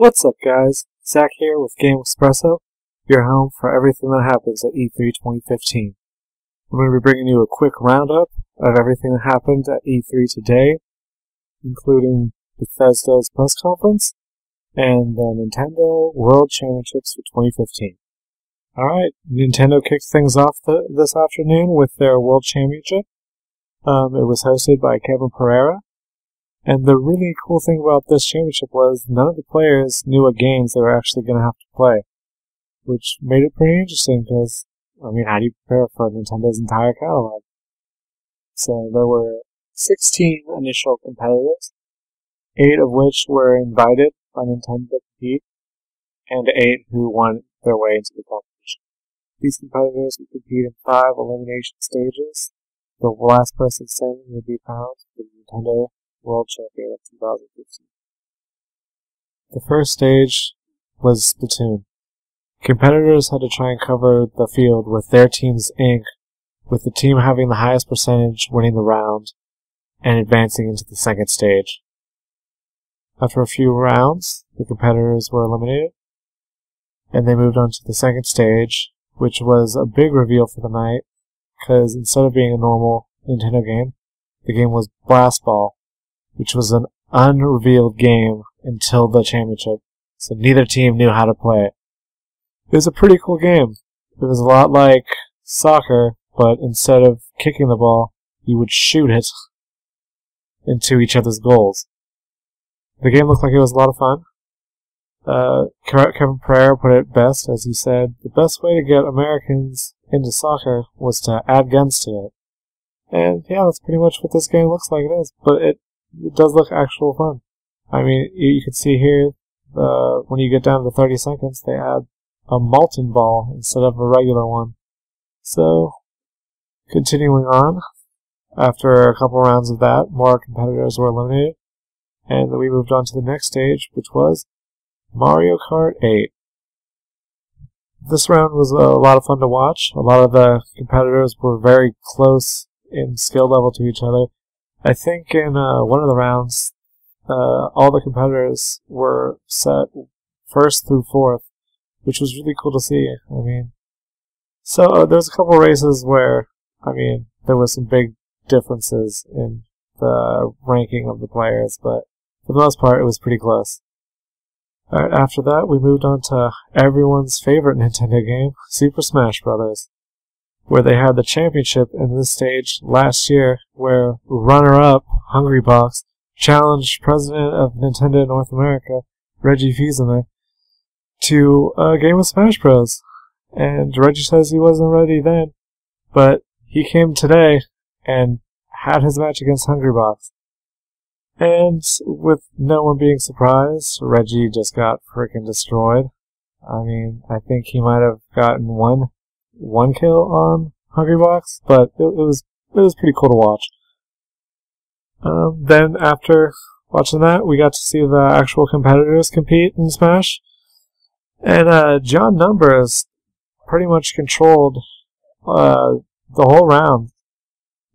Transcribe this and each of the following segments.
What's up, guys? Zach here with Gamespresso, your home for everything that happens at E3 2015. I'm going to be bringing you a quick roundup of everything that happened at E3 today, including Bethesda's press conference and the Nintendo World Championships for 2015. Alright, Nintendo kicked things off this afternoon with their World Championship. It was hosted by Kevin Pereira. And the really cool thing about this championship was none of the players knew what games they were actually going to have to play, which made it pretty interesting because, how do you prepare for Nintendo's entire catalog? So there were 16 initial competitors, 8 of which were invited by Nintendo to compete, and 8 who won their way into the competition. These competitors would compete in 5 elimination stages. The last person standing would be crowned the Nintendo World Champion of 2015. The first stage was Splatoon. Competitors had to try and cover the field with their team's ink, with the team having the highest percentage winning the round and advancing into the second stage. After a few rounds, the competitors were eliminated, and they moved on to the second stage, which was a big reveal for the night, because instead of being a normal Nintendo game, the game was Blast Ball, which was an unrevealed game until the championship, so neither team knew how to play it. It was a pretty cool game. It was a lot like soccer, but instead of kicking the ball, you would shoot it into each other's goals. The game looked like it was a lot of fun. Kevin Pereira put it best, as he said, the best way to get Americans into soccer was to add guns to it. And yeah, that's pretty much what this game looks like it is, but it does look actual fun. You can see here, when you get down to 30 seconds, they add a molten ball instead of a regular one. So, continuing on, after a couple rounds of that, more competitors were eliminated, and we moved on to the next stage, which was Mario Kart 8. This round was a lot of fun to watch. A lot of the competitors were very close in skill level to each other. I think in one of the rounds, all the competitors were set first through fourth, which was really cool to see. So there's a couple races where, there was some big differences in the ranking of the players, but for the most part, it was pretty close. Alright, after that, we moved on to everyone's favorite Nintendo game, Super Smash Bros., where they had the championship in this stage last year, where runner-up, Hungrybox, challenged President of Nintendo North America, Reggie Fils-Aimé, to a game of Smash Bros. And Reggie says he wasn't ready then, but he came today and had his match against Hungrybox. And with no one being surprised, Reggie just got freaking destroyed. I think he might have gotten one kill on Hungrybox, but it was pretty cool to watch. Then after watching that, we got to see the actual competitors compete in Smash, and John Numbers pretty much controlled the whole round.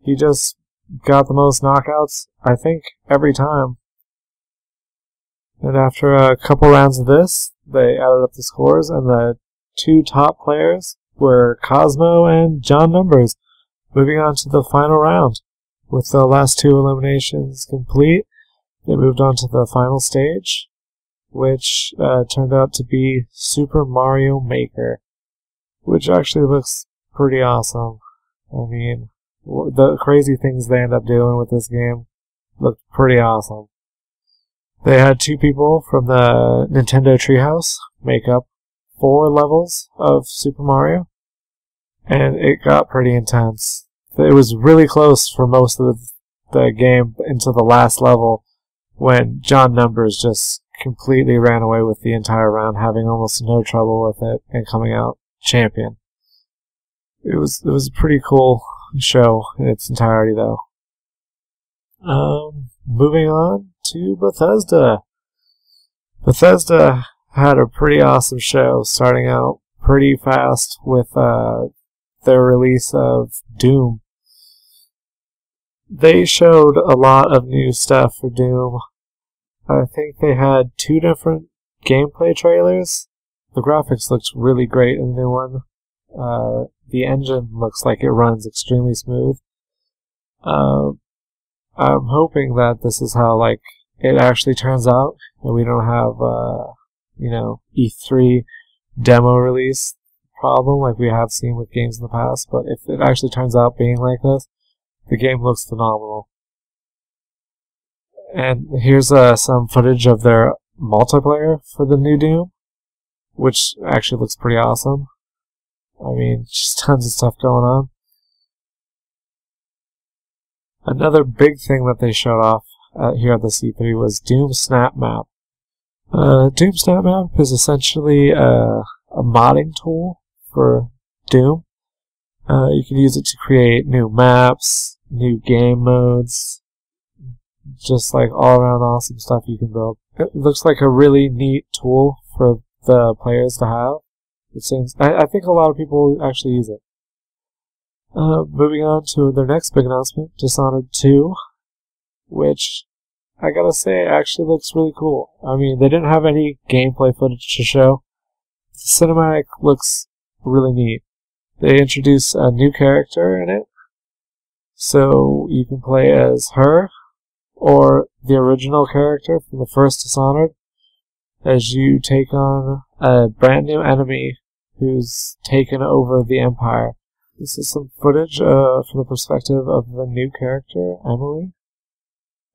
He just got the most knockouts, I think, every time. And after a couple rounds of this, they added up the scores, and the 2 top players were Cosmo and John Numbers, moving on to the final round. With the last 2 eliminations complete, they moved on to the final stage, which turned out to be Super Mario Maker, which actually looks pretty awesome. The crazy things they end up doing with this game looked pretty awesome. They had 2 people from the Nintendo Treehouse make up 4 levels of Super Mario, and it got pretty intense. It was really close for most of the game into the last level, when John Numbers just completely ran away with the entire round, having almost no trouble with it and coming out champion. It was a pretty cool show in its entirety, though. Moving on to Bethesda. Bethesda had a pretty awesome show, starting out pretty fast with their release of Doom. They showed a lot of new stuff for Doom. I think they had 2 different gameplay trailers, the graphics looked really great in the new one. The engine looks like it runs extremely smooth. I'm hoping that this is how it actually turns out, and we don't have E3 demo release problem like we have seen with games in the past. But if it actually turns out being like this, the game looks phenomenal. And here's some footage of their multiplayer for the new Doom, which actually looks pretty awesome. I mean, just tons of stuff going on. Another big thing that they showed off here at the C3 was Doom Snap Map. Doom Snap Map is essentially a modding tool for Doom. You can use it to create new maps, new game modes, just like all around awesome stuff you can build. It looks like a really neat tool for the players to have. It seems I think a lot of people actually use it. Moving on to their next big announcement, Dishonored 2, which I gotta say actually looks really cool. I mean, they didn't have any gameplay footage to show. The cinematic looks really neat. They introduced a new character in it, so you can play as her or the original character from the first Dishonored as you take on a brand new enemy who's taken over the Empire. This is some footage from the perspective of the new character, Emily,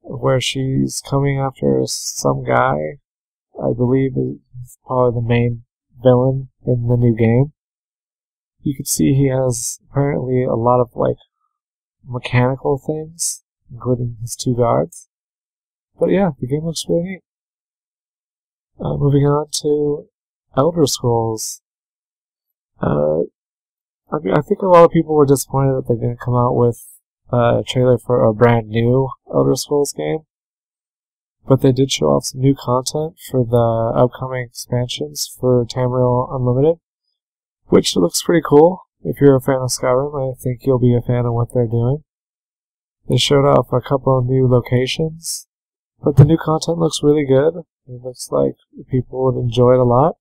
where she's coming after some guy, I believe is probably the main villain in the new game. You can see he has apparently a lot of mechanical things, including his two guards. But yeah, the game looks really neat. Moving on to Elder Scrolls. I think a lot of people were disappointed that they didn't come out with a trailer for a brand new Elder Scrolls game. But they did show off some new content for the upcoming expansions for Tamriel Unlimited, which looks pretty cool. If you're a fan of Skyrim, I think you'll be a fan of what they're doing. They showed off a couple of new locations, but the new content looks really good. It looks like people would enjoy it a lot.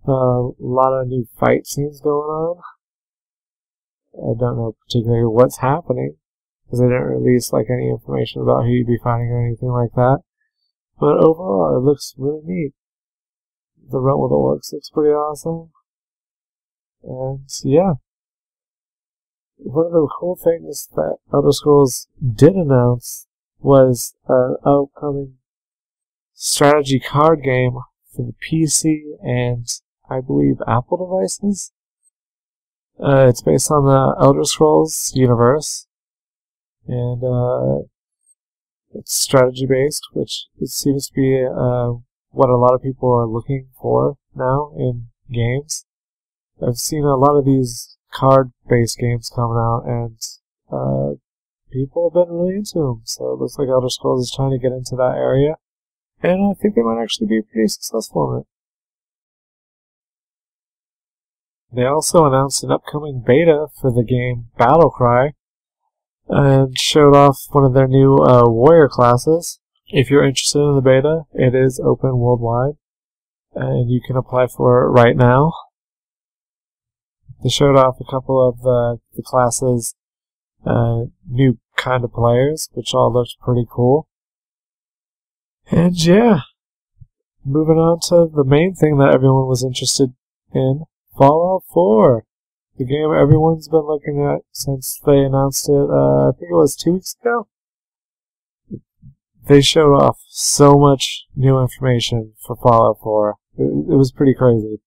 A lot of new fight scenes going on. I don't know particularly what's happening, because they didn't release any information about who you'd be fighting or anything like that. But overall, it looks really neat. The run with the orcs looks pretty awesome. And yeah. One of the cool things that Elder Scrolls did announce was an upcoming strategy card game for the PC and, I believe, Apple devices. It's based on the Elder Scrolls universe, and it's strategy-based, which it seems to be what a lot of people are looking for now in games. I've seen a lot of these card-based games coming out, and people have been really into them, so it looks like Elder Scrolls is trying to get into that area, and I think they might actually be pretty successful in it. They also announced an upcoming beta for the game Battlecry, and showed off one of their new warrior classes. If you're interested in the beta, it is open worldwide, and you can apply for it right now. They showed off a couple of the classes' new kind of players, which all looked pretty cool. And yeah, moving on to the main thing that everyone was interested in, Fallout 4. The game everyone's been looking at since they announced it, I think it was 2 weeks ago. They showed off so much new information for Fallout 4. It was pretty crazy.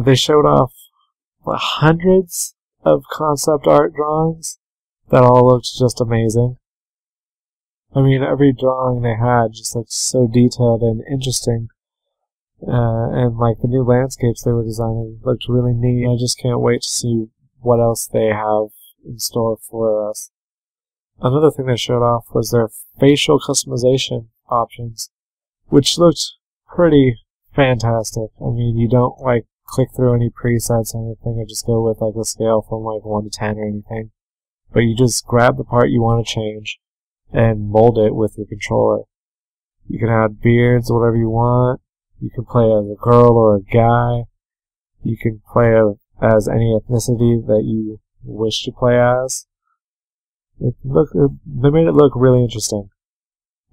They showed off hundreds of concept art drawings that all looked just amazing. I mean, every drawing they had just looked so detailed and interesting. And the new landscapes they were designing looked really neat. I just can't wait to see what else they have in store for us. Another thing they showed off was their facial customization options, which looked pretty fantastic. I mean, you don't click through any presets or anything, or just go with a scale from 1 to 10 or anything. But you just grab the part you want to change and mold it with your controller. You can add beards, whatever you want. You can play as a girl or a guy. You can play as any ethnicity that you wish to play as. They made it look really interesting.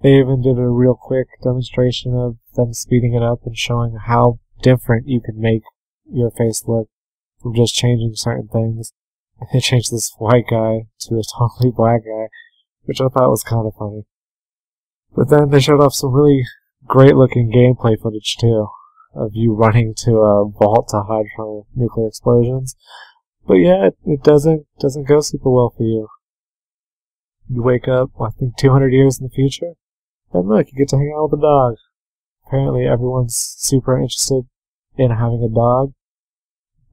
They even did a real quick demonstration of them speeding it up and showing how different you can make your face look from just changing certain things. They changed this white guy to a totally black guy, which I thought was kind of funny. But then they showed off some really great looking gameplay footage too, of you running to a vault to hide from nuclear explosions. But yeah, it doesn't go super well for you. You wake up, I think 200 years in the future, and look, you get to hang out with a dog. Apparently everyone's super interested in having a dog.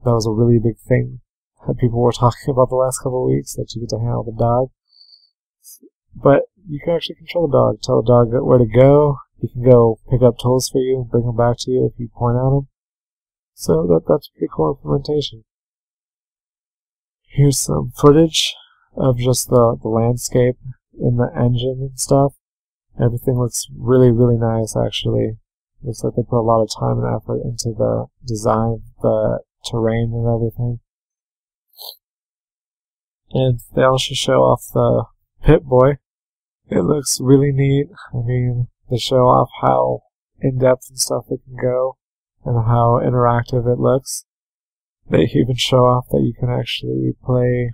That was a really big thing that people were talking about the last couple of weeks, that you get to hang out with a dog. But you can actually control the dog, tell the dog where to go. He can go pick up tools for you and bring them back to you if you point at them. So that's pretty cool implementation. Here's some footage of just the landscape in the engine and stuff. Everything looks really, really nice, actually. Looks like they put a lot of time and effort into the design of the terrain and everything. And they also show off the Pip-Boy. It looks really neat. I mean, they show off how in-depth and stuff it can go, and how interactive it looks. They even show off that you can actually play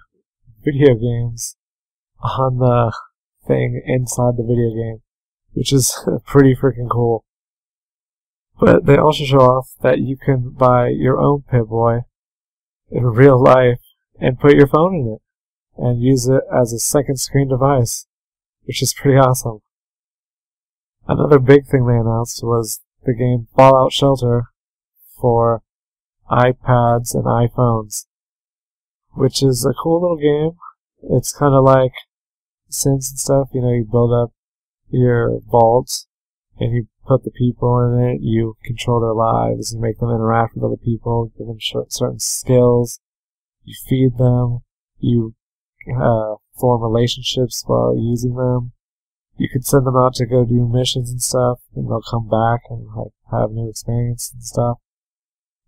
video games on the thing inside the video game, which is pretty freaking cool. But they also show off that you can buy your own Pip-Boy in real life and put your phone in it and use it as a second screen device, which is pretty awesome. Another big thing they announced was the game Fallout Shelter for iPads and iPhones, which is a cool little game. It's kind of like Sims and stuff. You know, you build up your vault and you put the people in it, you control their lives, you make them interact with other people, give them certain skills, you feed them, you form relationships while using them. You could send them out to go do missions and stuff, and they'll come back and have new experience and stuff.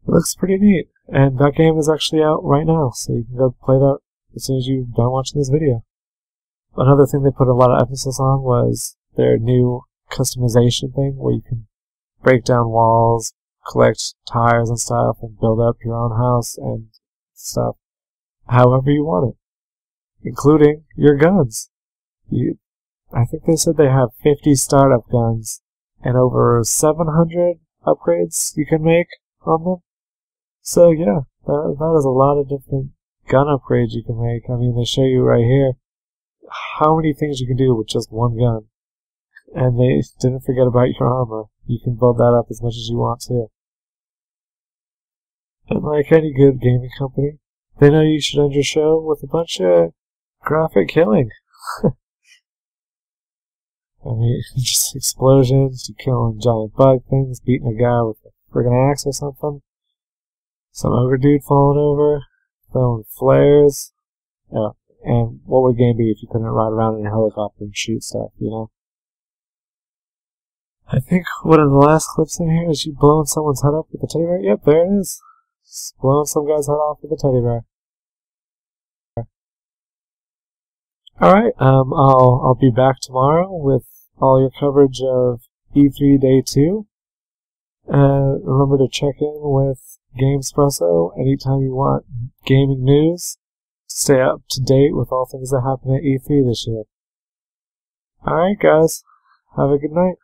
It looks pretty neat, and that game is actually out right now, so you can go play that as soon as you're done watching this video. Another thing they put a lot of emphasis on was their new customization thing, where you can break down walls, collect tires and stuff, and build up your own house and stuff however you want it, including your guns. I think they said they have 50 startup guns and over 700 upgrades you can make on them. So yeah, that is a lot of different gun upgrades you can make. I mean, they show you right here how many things you can do with just one gun. And they didn't forget about your armor. You can build that up as much as you want to. And like any good gaming company, they know you should end your show with a bunch of graphic killing. I mean, just explosions, you killing giant bug things, beating a guy with a friggin' axe or something. Some ogre dude falling over, throwing flares. Yeah. And what would a game be if you couldn't ride around in a helicopter and shoot stuff, you know? I think one of the last clips in here is you blowing someone's head up with a teddy bear. Yep, there it is. Just blowing some guy's head off with a teddy bear. Alright, I'll be back tomorrow with all your coverage of E3 Day 2. Remember to check in with Gamespresso anytime you want gaming news. Stay up to date with all things that happen at E3 this year. Alright guys, have a good night.